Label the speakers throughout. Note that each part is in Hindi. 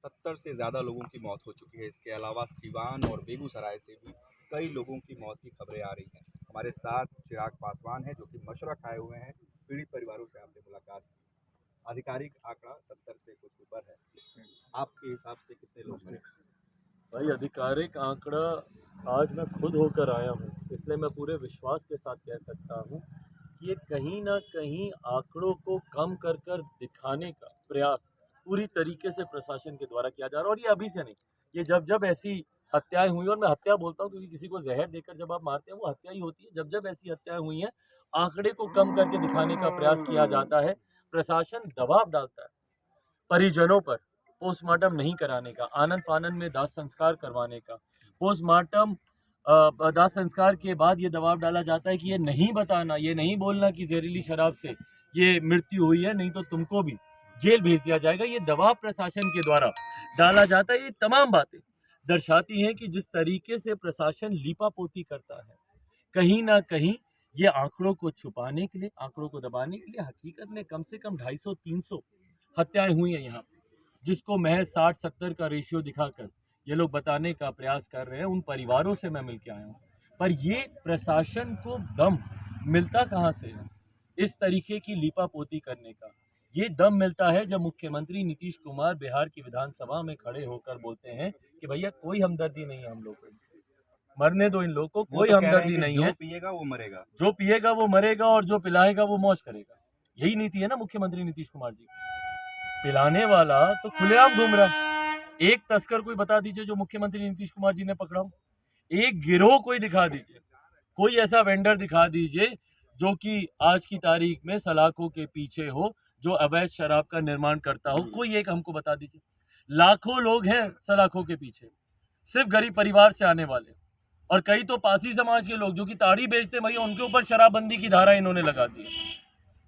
Speaker 1: 70 से ज़्यादा लोगों की मौत हो चुकी है। इसके अलावा सिवान और बेगूसराय से भी कई लोगों की मौत की खबरें आ रही हैं। हमारे साथ चिराग पासवान हैं, जो कि मशरक आए हुए हैं। पीड़ित परिवारों से आपने मुलाकात की। आधिकारिक आंकड़ा 70 से कुछ ऊपर है। आपके हिसाब से कितने लोग मरे?
Speaker 2: भाई, आधिकारिक आंकड़ा आज मैं खुद होकर आया हूँ, इसलिए मैं पूरे विश्वास के साथ कह सकता हूँ कि ये कहीं ना कहीं आंकड़ों को कम कर कर दिखाने का प्रयास पूरी तरीके से प्रशासन के द्वारा किया जा रहा है। और ये अभी से नहीं, ये जब जब ऐसी हत्याएं हुई, और मैं हत्या बोलता हूँ क्योंकि किसी को जहर देकर जब आप मारते हैं वो हत्या ही होती है। जब जब ऐसी हत्याएं हुई हैं, आंकड़े को कम करके दिखाने का प्रयास किया जाता है। प्रशासन दबाव डालता है परिजनों पर पोस्टमार्टम नहीं कराने का, आनन फानन में दाह संस्कार करवाने का। पोस्टमार्टम दाह संस्कार के बाद ये दबाव डाला जाता है कि ये नहीं बताना, ये नहीं बोलना कि जहरीली शराब से ये मृत्यु हुई है, नहीं तो तुमको भी जेल भेज दिया जाएगा। ये दबाव प्रशासन के द्वारा डाला जाता है। ये तमाम बातें दर्शाती हैं कि जिस तरीके से प्रशासन लीपापोती करता है, कहीं ना कहीं ये आंकड़ों को छुपाने के लिए, आंकड़ों को दबाने के लिए। हकीकत में कम से कम 250-300 हत्याएं हुई हैं यहाँ पे, जिसको महज 60-70 का रेशियो दिखाकर ये लोग बताने का प्रयास कर रहे हैं। उन परिवारों से मैं मिलकर आया हूँ, पर ये प्रशासन को दम मिलता कहाँ से है इस तरीके की लीपापोती करने का? ये दम मिलता है जब मुख्यमंत्री नीतीश कुमार बिहार की विधानसभा में खड़े होकर बोलते हैं कि भैया कोई हमदर्दी नहीं है हम लोगों को, मरने दो इन लोगों को,
Speaker 1: वो
Speaker 2: कोई
Speaker 1: तो कह रहे हैं
Speaker 2: हमदर्दी
Speaker 1: कि
Speaker 2: नहीं
Speaker 1: जो
Speaker 2: है।
Speaker 1: पिएगा वो मरेगा।
Speaker 2: जो पिएगा वो मरेगा और जो पिलाएगा वो मौज करेगा। यही नीति है ना मुख्यमंत्री नीतीश कुमार जी की। पिलाने वाला तो खुलेआम घूम रहा। एक तस्कर कोई बता दीजिए जो मुख्यमंत्री नीतीश कुमार जी ने पकड़ा हो। एक गिरोह कोई दिखा दीजिए, कोई ऐसा वेंडर दिखा दीजिए जो कि आज की तारीख में सलाखों के पीछे हो, जो अवैध शराब का निर्माण करता हो। कोई एक हमको बता दीजिए। लाखों लोग हैं सलाखों के पीछे, सिर्फ गरीब परिवार से आने वाले, और कई तो पासी समाज के लोग जो कि ताड़ी बेचते भैया, उनके ऊपर शराबबंदी की धारा इन्होंने लगा दी।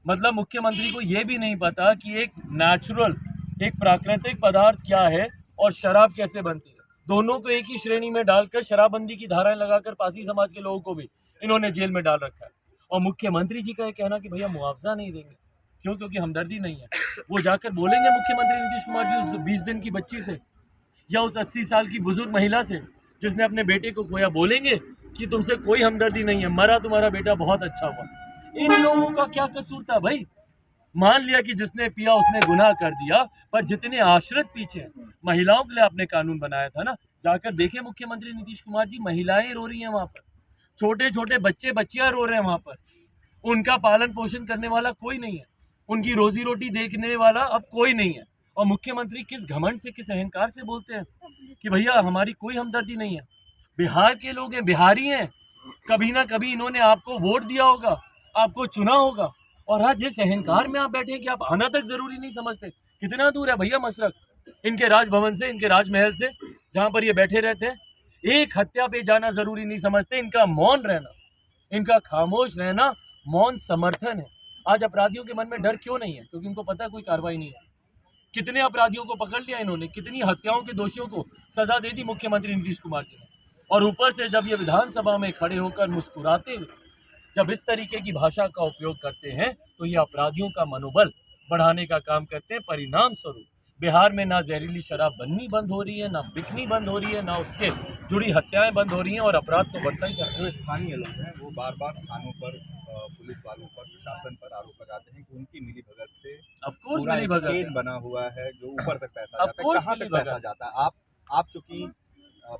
Speaker 2: मतलब मुख्यमंत्री को ये भी नहीं पता कि एक नेचुरल, एक प्राकृतिक पदार्थ क्या है और शराब कैसे बनती है। दोनों को एक ही श्रेणी में डालकर शराबबंदी की धाराएं लगाकर पासी समाज के लोगों को भी इन्होंने जेल में डाल रखा है। और मुख्यमंत्री जी का ये कहना कि भैया मुआवजा नहीं देंगे, क्यों? क्योंकि हमदर्दी नहीं है। वो जाकर बोलेंगे मुख्यमंत्री नीतीश कुमार जी उस 20 दिन की बच्ची से, या उस 80 साल की बुजुर्ग महिला से जिसने अपने बेटे को खोया, बोलेंगे कि तुमसे कोई हमदर्दी नहीं है, मरा तुम्हारा बेटा बहुत अच्छा हुआ। इन लोगों का क्या कसूर था भाई? मान लिया कि जिसने पिया उसने गुनाह कर दिया, पर जितने आश्रित पीछे हैं, महिलाओं के लिए आपने कानून बनाया था ना, जाकर देखे मुख्यमंत्री नीतीश कुमार जी, महिलाएं रो रही हैं वहां पर, छोटे छोटे बच्चे बच्चियां रो रहे हैं वहां पर। उनका पालन पोषण करने वाला कोई नहीं है, उनकी रोजी रोटी देखने वाला अब कोई नहीं है। और मुख्यमंत्री किस घमंड से, किस अहंकार से बोलते हैं कि भैया हमारी कोई हमदर्दी नहीं है। बिहार के लोग हैं, बिहारी हैं, कभी ना कभी इन्होंने आपको वोट दिया होगा, आपको चुना होगा, और आज जिस अहंकार में आप बैठे हैं कि आप आना तक जरूरी नहीं समझते। कितना दूर है भैया मशरक इनके राजभवन से, इनके राजमहल से, जहां पर ये बैठे रहते हैं। एक हत्या पे जाना जरूरी नहीं समझते। इनका मौन रहना, इनका खामोश रहना मौन समर्थन है। आज अपराधियों के मन में डर क्यों नहीं है? क्योंकि इनको पता है कोई कार्रवाई नहीं है। कितने अपराधियों को पकड़ लिया इन्होंने, कितनी हत्याओं के दोषियों को सजा दे दी मुख्यमंत्री नीतीश कुमार जी ने। और ऊपर से जब ये विधानसभा में खड़े होकर मुस्कुराते हुए जब इस तरीके की भाषा का उपयोग करते हैं, तो ये अपराधियों का मनोबल बढ़ाने का काम करते हैं। परिणाम स्वरूप बिहार में ना जहरीली शराब बननी बंद हो रही है, ना बिकनी बंद हो रही है, ना उसके जुड़ी हत्याएं बंद हो रही हैं, और अपराध तो बढ़ता ही जा रहा है।
Speaker 1: जो स्थानीय लोग हैं वो बार बार थानों पर, पुलिस वालों पर, प्रशासन पर आरोप लगाते हैं कि उनकी मिलीभगत से
Speaker 2: ऑफकोर्स
Speaker 1: पूरा
Speaker 2: मिली
Speaker 1: एक
Speaker 2: भगत
Speaker 1: चेन
Speaker 2: है,
Speaker 1: बना हुआ है, जो ऊपर तक पैसा जाता है।
Speaker 2: ऑफकोर्स
Speaker 1: कहाँ
Speaker 2: मिली
Speaker 1: तक पैसा
Speaker 2: भगत।
Speaker 1: जाता है? आप चूंकि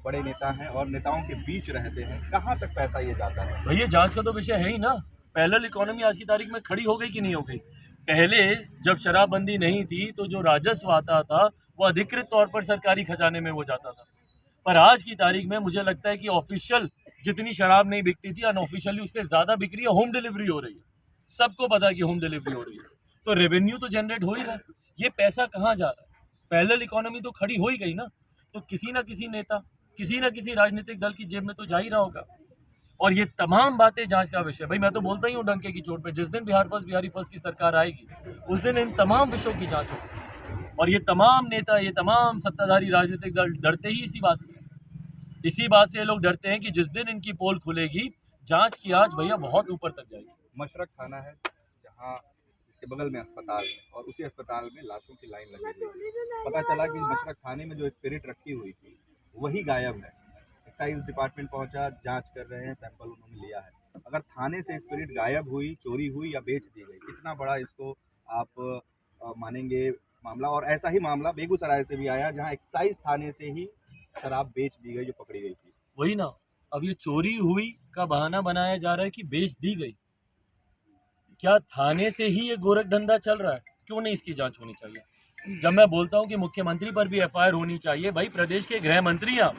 Speaker 1: बड़े नेता हैं और नेताओं के बीच रहते हैं, कहाँ तक पैसा ये जाता है?
Speaker 2: भैया जांच का तो विषय है ही ना। पैरेलल इकोनॉमी आज की तारीख में खड़ी हो गई कि नहीं हो गई? पहले जब शराबबंदी नहीं थी तो जो राजस्व आता था वो अधिकृत तौर पर सरकारी खजाने में वो जाता था। पर आज की तारीख में मुझे लगता है कि ऑफिशियल जितनी शराब नहीं बिकती थी, अनऑफिशियली उससे ज्यादा बिक रही है। होम डिलीवरी हो रही है, सबको पता है कि होम डिलीवरी हो रही है, तो रेवेन्यू तो जनरेट हो ही रहा है। ये पैसा कहाँ जा रहा है? पैरेलल इकोनॉमी तो खड़ी हो ही गई ना, तो किसी ना किसी नेता, किसी ना किसी राजनीतिक दल की जेब में तो जा ही रहा होगा। और ये तमाम बातें जांच का विषय। भाई मैं तो बोलता ही हूँ डंके की चोट पे, जिस दिन बिहार फर्स्ट, बिहारी फर्स्ट की सरकार आएगी, उस दिन इन तमाम विषयों की जांच होगी। और ये तमाम नेता, ये तमाम सत्ताधारी राजनीतिक दल डरते ही इसी बात से, इसी बात से ये लोग डरते हैं कि जिस दिन इनकी पोल खुलेगी, जांच की आज भैया बहुत ऊपर तक जाएगी।
Speaker 1: मशरक थाना है जहाँ इसके बगल में अस्पताल है और उसी अस्पताल में लाशों की लाइन लगी हुई है। पता चला कि मशरक थाने में जो स्पिरिट रखी हुई थी वही गायब है। एक्साइज डिपार्टमेंट पहुंचा, जांच कर रहे हैं, सैंपल उन्होंने लिया है। अगर थाने से स्पिरिट गायब हुई, चोरी हुई या बेच दी गई, कितना बड़ा इसको आप मानेंगे मामला। और ऐसा ही मामला बेगूसराय से भी आया जहां एक्साइज थाने से ही शराब बेच दी गई जो पकड़ी गई थी।
Speaker 2: वही ना, अब ये चोरी हुई का बहाना बनाया जा रहा है कि बेच दी गई। क्या थाने से ही ये गोरख धंधा चल रहा है? क्यों नहीं इसकी जांच होनी चाहिए? जब मैं बोलता हूं कि मुख्यमंत्री पर भी एफआईआर होनी चाहिए, भाई प्रदेश के गृह मंत्री आप,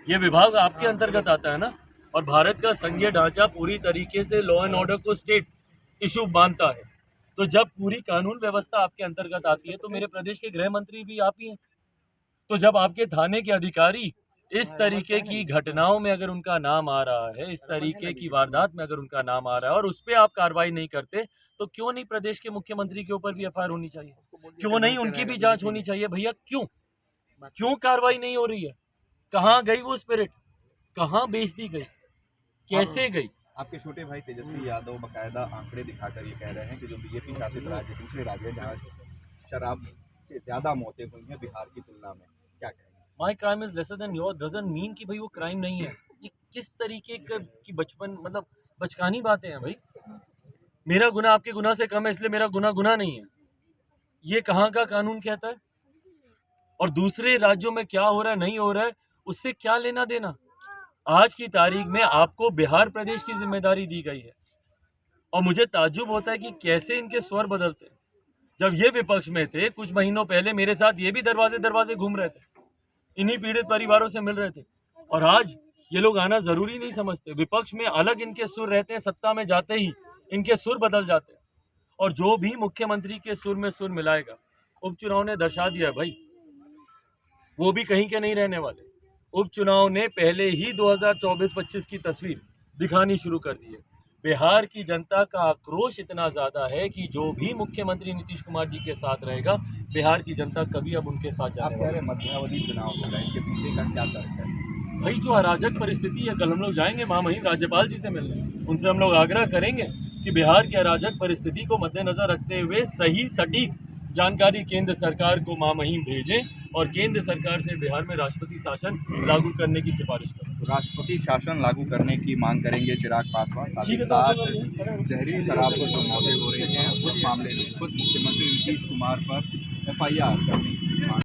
Speaker 2: ये विभाग आपके अंतर्गत आता है ना। और भारत का संघीय ढांचा पूरी तरीके से लॉ एंड ऑर्डर को स्टेट इशू मानता है, तो जब पूरी कानून व्यवस्था आपके अंतर्गत आती है तो मेरे प्रदेश के गृह मंत्री भी आप ही हैं। तो जब आपके थाने के अधिकारी इस तरीके की घटनाओं में अगर उनका नाम आ रहा है, इस तरीके की वारदात में अगर उनका नाम आ रहा है और उस पर आप कार्रवाई नहीं करते, तो क्यों नहीं प्रदेश के मुख्यमंत्री के ऊपर भी एफआईआर होनी चाहिए? क्यों नहीं उनकी भी जांच होनी चाहिए? भैया क्यों कार्रवाई नहीं हो रही है? कहाँ गई वो स्पिरिट? कहाँ बेच दी गई? कैसे गई?
Speaker 1: आपके छोटे भाई तेजस्वी यादव बकायदा आंकड़े दिखाकर ये कह रहे हैं कि जो बीजेपी शासित राज्य, दूसरे राज्य जहाँ शराब से ज्यादा मौतें हुई हैं बिहार की तुलना में, क्या कहेंगे?
Speaker 2: My crime is lesser than your doesn't mean कि भाई वो क्राइम नहीं है। ये किस तरीके की बचपन, मतलब बचकानी बातें हैं भाई। मेरा गुनाह आपके गुनाह से कम है इसलिए मेरा गुनाह नहीं है, ये कहाँ का कानून कहता है? और दूसरे राज्यों में क्या हो रहा है नहीं हो रहा है उससे क्या लेना देना? आज की तारीख में आपको बिहार प्रदेश की जिम्मेदारी दी गई है और मुझे ताज्जुब होता है कि कैसे इनके स्वर बदलते हैं। जब ये विपक्ष में थे कुछ महीनों पहले मेरे साथ ये भी दरवाजे घूम रहे थे, इन्हीं पीड़ित परिवारों से मिल रहे थे, और आज ये लोग आना जरूरी नहीं समझते। विपक्ष में अलग इनके सुर रहते हैं, सत्ता में जाते ही इनके सुर बदल जाते हैं। और जो भी मुख्यमंत्री के सुर में सुर मिलाएगा, उपचुनाव ने दर्शा दिया भाई, वो भी कहीं के नहीं रहने वाले। उपचुनाव ने पहले ही 2024-25 की तस्वीर दिखानी शुरू कर दी है। बिहार की जनता का आक्रोश इतना ज्यादा है कि जो भी मुख्यमंत्री नीतीश कुमार जी के साथ रहेगा, बिहार की जनता कभी अब उनके साथ
Speaker 1: आप
Speaker 2: जाने
Speaker 1: कह
Speaker 2: वाली
Speaker 1: रहे हैं मध्यावधि चुनाव होगा, इसके पीछे का क्या तर्क है?
Speaker 2: भाई जो अराजक परिस्थिति है, कल हम लोग जाएंगे महामहिम राज्यपाल जी से मिलने, उनसे हम लोग आग्रह करेंगे कि बिहार की अराजक परिस्थिति को मद्देनजर रखते हुए सही सटीक जानकारी केंद्र सरकार को महामहिम भेजें और केंद्र सरकार से बिहार में राष्ट्रपति शासन लागू करने की सिफारिश करें।
Speaker 1: तो राष्ट्रपति शासन लागू करने की मांग करेंगे चिराग पासवान। साथ ही साथ जहरीली शराब पर जो मौतें हो रही हैं उस मामले में खुद मुख्यमंत्री नीतीश कुमार पर एफआईआर करने की